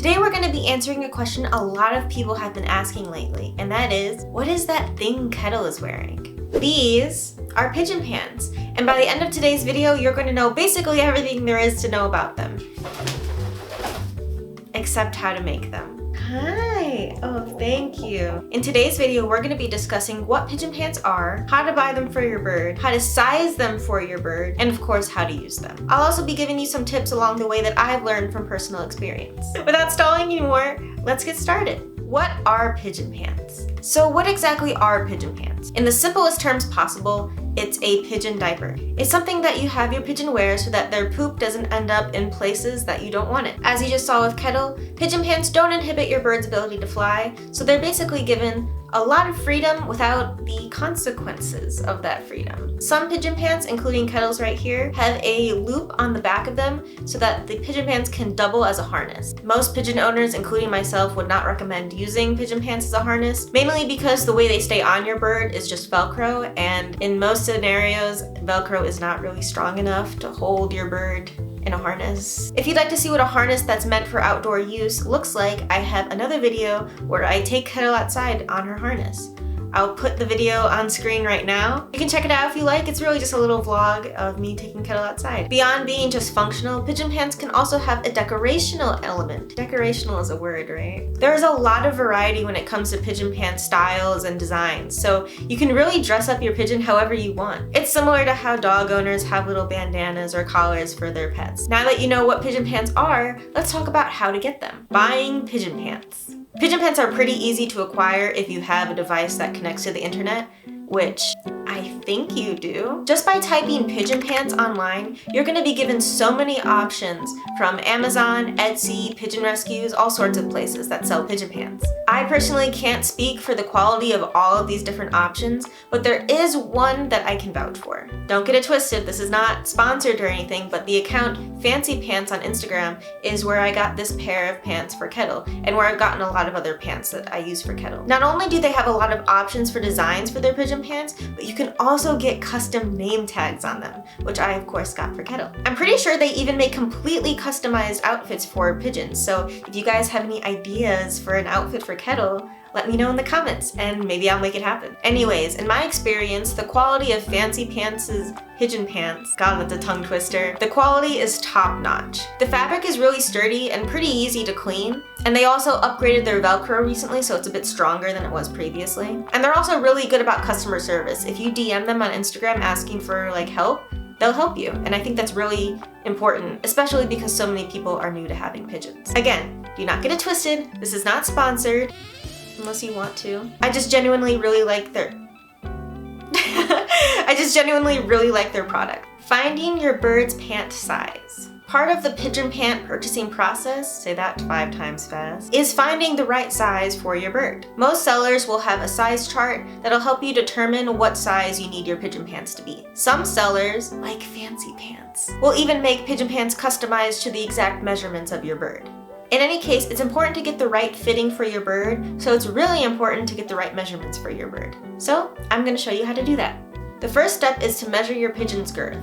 Today we're going to be answering a question a lot of people have been asking lately, and that is, what is that thing Kettle is wearing? These are pigeon pants, and by the end of today's video, you're going to know basically everything there is to know about them. Except how to make them. Hi! Oh, thank you. In today's video, we're going to be discussing what pigeon pants are, how to buy them for your bird, how to size them for your bird, and of course, how to use them. I'll also be giving you some tips along the way that I've learned from personal experience. Without stalling anymore, let's get started. What are pigeon pants? So what exactly are pigeon pants? In the simplest terms possible, it's a pigeon diaper. It's something that you have your pigeon wear so that their poop doesn't end up in places that you don't want it. As you just saw with Kettle, pigeon pants don't inhibit your bird's ability to fly, so they're basically given a lot of freedom without the consequences of that freedom. Some pigeon pants, including Kettle's right here, have a loop on the back of them so that the pigeon pants can double as a harness. Most pigeon owners, including myself, would not recommend using pigeon pants as a harness, mainly because the way they stay on your bird is just Velcro, and in most scenarios, Velcro is not really strong enough to hold your bird in a harness. If you'd like to see what a harness that's meant for outdoor use looks like, I have another video where I take Kettle outside on her harness. I'll put the video on screen right now. You can check it out if you like. It's really just a little vlog of me taking Kettle outside. Beyond being just functional, pigeon pants can also have a decorational element. Decorational is a word, right? There's a lot of variety when it comes to pigeon pant styles and designs, so you can really dress up your pigeon however you want. It's similar to how dog owners have little bandanas or collars for their pets. Now that you know what pigeon pants are, let's talk about how to get them. Buying pigeon pants. Pigeon pants are pretty easy to acquire if you have a device that connects to the internet, which I think you do. Just by typing pigeon pants online, you're going to be given so many options from Amazon, Etsy, Pigeon Rescues, all sorts of places that sell pigeon pants. I personally can't speak for the quality of all of these different options, but there is one that I can vouch for. Don't get it twisted, this is not sponsored or anything, but the account Fancy Pants on Instagram is where I got this pair of pants for Kettle, and where I've gotten a lot of other pants that I use for Kettle. Not only do they have a lot of options for designs for their pigeon pants, but you can also get custom name tags on them, which I of course got for Kettle. I'm pretty sure they even make completely customized outfits for pigeons, so if you guys have any ideas for an outfit for Kettle, let me know in the comments and maybe I'll make it happen. Anyways, in my experience, the quality of Fancy Pants' pigeon pants, God, that's a tongue twister, the quality is top notch. The fabric is really sturdy and pretty easy to clean, and they also upgraded their Velcro recently, so it's a bit stronger than it was previously. And they're also really good about customer service. If you DM them on Instagram asking for help, they'll help you, and I think that's really important, especially because so many people are new to having pigeons. Again, do not get it twisted, this is not sponsored, unless you want to. I just genuinely really like their product. Finding your bird's pant size. Part of the pigeon pant purchasing process, say that 5 times fast, is finding the right size for your bird. Most sellers will have a size chart that'll help you determine what size you need your pigeon pants to be. Some sellers, like Fancy Pants, will even make pigeon pants customized to the exact measurements of your bird. In any case, it's important to get the right fitting for your bird, so it's really important to get the right measurements for your bird. So, I'm going to show you how to do that. The first step is to measure your pigeon's girth.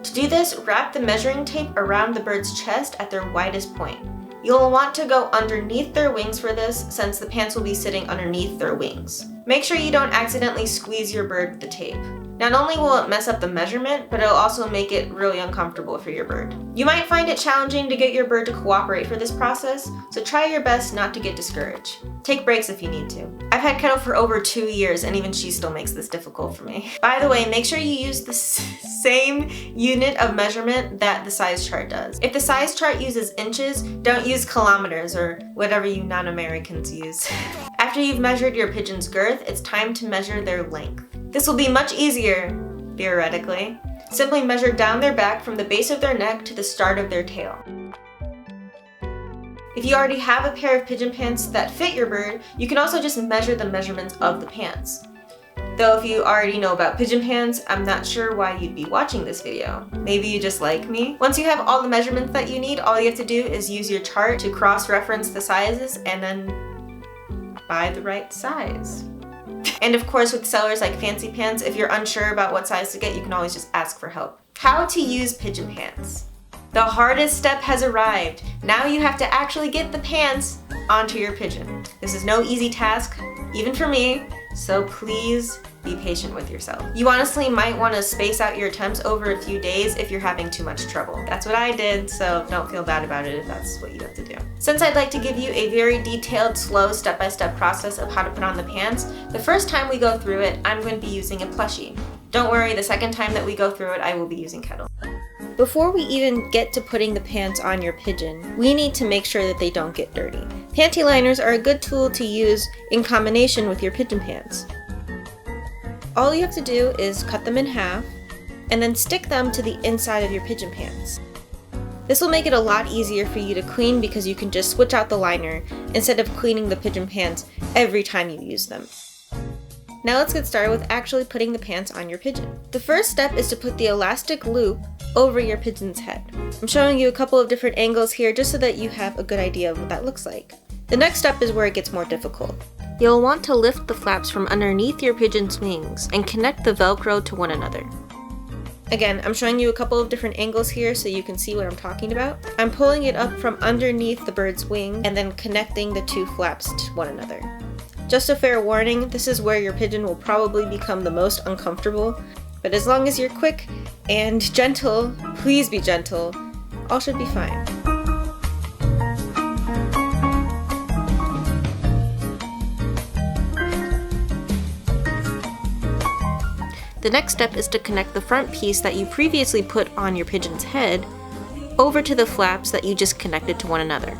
To do this, wrap the measuring tape around the bird's chest at their widest point. You'll want to go underneath their wings for this, since the pants will be sitting underneath their wings. Make sure you don't accidentally squeeze your bird with the tape. Not only will it mess up the measurement, but it'll also make it really uncomfortable for your bird. You might find it challenging to get your bird to cooperate for this process, so try your best not to get discouraged. Take breaks if you need to. I've had Kettle for over 2 years, and even she still makes this difficult for me. By the way, make sure you use the same unit of measurement that the size chart does. If the size chart uses inches, don't use kilometers or whatever you non-Americans use. After you've measured your pigeon's girth, it's time to measure their length. This will be much easier, theoretically. Simply measure down their back from the base of their neck to the start of their tail. If you already have a pair of pigeon pants that fit your bird, you can also just measure the measurements of the pants. Though if you already know about pigeon pants, I'm not sure why you'd be watching this video. Maybe you just like me? Once you have all the measurements that you need, all you have to do is use your chart to cross-reference the sizes and then buy the right size. And of course, with sellers like Fancy Pants, if you're unsure about what size to get, you can always just ask for help. How to use pigeon pants. The hardest step has arrived. Now you have to actually get the pants onto your pigeon. This is no easy task, even for me, so please be patient with yourself. You honestly might want to space out your attempts over a few days if you're having too much trouble. That's what I did, so don't feel bad about it if that's what you have to do. Since I'd like to give you a very detailed, slow, step-by-step process of how to put on the pants, the first time we go through it, I'm going to be using a plushie. Don't worry, the second time that we go through it, I will be using Kettle. Before we even get to putting the pants on your pigeon, we need to make sure that they don't get dirty. Panty liners are a good tool to use in combination with your pigeon pants. All you have to do is cut them in half and then stick them to the inside of your pigeon pants. This will make it a lot easier for you to clean because you can just switch out the liner instead of cleaning the pigeon pants every time you use them. Now let's get started with actually putting the pants on your pigeon. The first step is to put the elastic loop over your pigeon's head. I'm showing you a couple of different angles here just so that you have a good idea of what that looks like. The next step is where it gets more difficult. You'll want to lift the flaps from underneath your pigeon's wings and connect the Velcro to one another. Again, I'm showing you a couple of different angles here so you can see what I'm talking about. I'm pulling it up from underneath the bird's wing and then connecting the two flaps to one another. Just a fair warning, this is where your pigeon will probably become the most uncomfortable, but as long as you're quick and gentle, please be gentle, all should be fine. The next step is to connect the front piece that you previously put on your pigeon's head over to the flaps that you just connected to one another.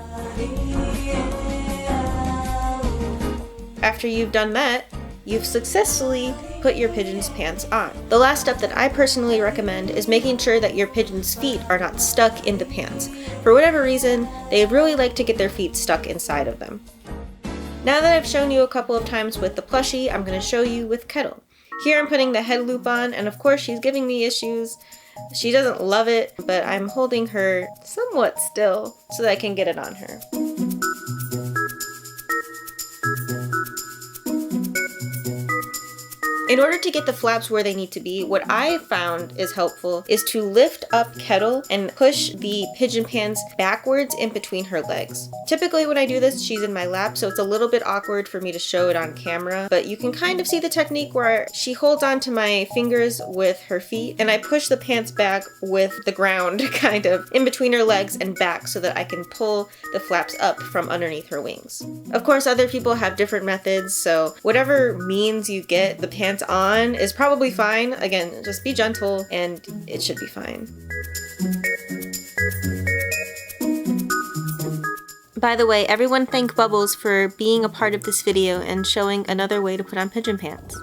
After you've done that, you've successfully put your pigeon's pants on. The last step that I personally recommend is making sure that your pigeon's feet are not stuck in the pants. For whatever reason, they really like to get their feet stuck inside of them. Now that I've shown you a couple of times with the plushie, I'm going to show you with Kettle. Here I'm putting the head loop on, and of course she's giving me issues. She doesn't love it, but I'm holding her somewhat still so that I can get it on her. In order to get the flaps where they need to be, what I found is helpful is to lift up Kettle and push the pigeon pants backwards in between her legs. Typically when I do this, she's in my lap, so it's a little bit awkward for me to show it on camera, but you can kind of see the technique where she holds onto my fingers with her feet and I push the pants back with the ground kind of in between her legs and back so that I can pull the flaps up from underneath her wings. Of course, other people have different methods, so whatever means you get the pants on is probably fine. Again, just be gentle and it should be fine. By the way, everyone thank Bubbles for being a part of this video and showing another way to put on pigeon pants.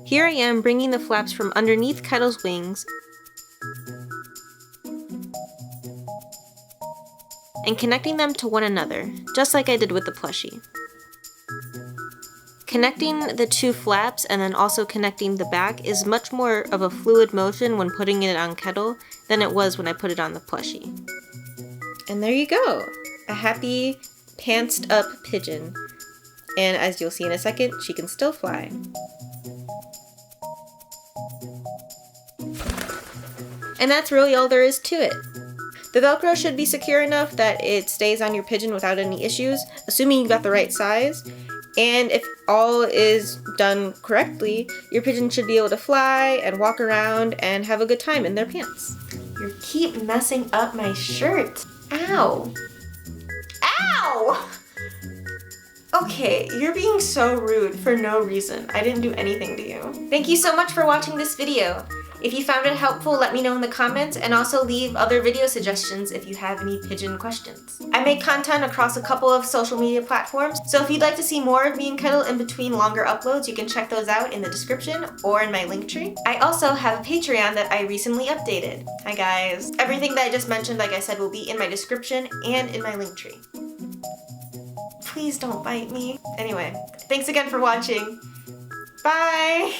Here I am bringing the flaps from underneath Kettle's wings and connecting them to one another, just like I did with the plushie. Connecting the two flaps and then also connecting the back is much more of a fluid motion when putting it on Kettle than it was when I put it on the plushie. And there you go, a happy, pantsed up pigeon. And as you'll see in a second, she can still fly. And that's really all there is to it. The Velcro should be secure enough that it stays on your pigeon without any issues, assuming you got the right size. And if all is done correctly, your pigeon should be able to fly and walk around and have a good time in their pants. You keep messing up my shirt. Ow. Ow! Okay, you're being so rude for no reason. I didn't do anything to you. Thank you so much for watching this video. If you found it helpful, let me know in the comments and also leave other video suggestions if you have any pigeon questions. I make content across a couple of social media platforms, so if you'd like to see more of me and Kettle in between longer uploads, you can check those out in the description or in my link tree. I also have a Patreon that I recently updated. Hi guys. Everything that I just mentioned, like I said, will be in my description and in my link tree. Please don't bite me. Anyway, thanks again for watching. Bye!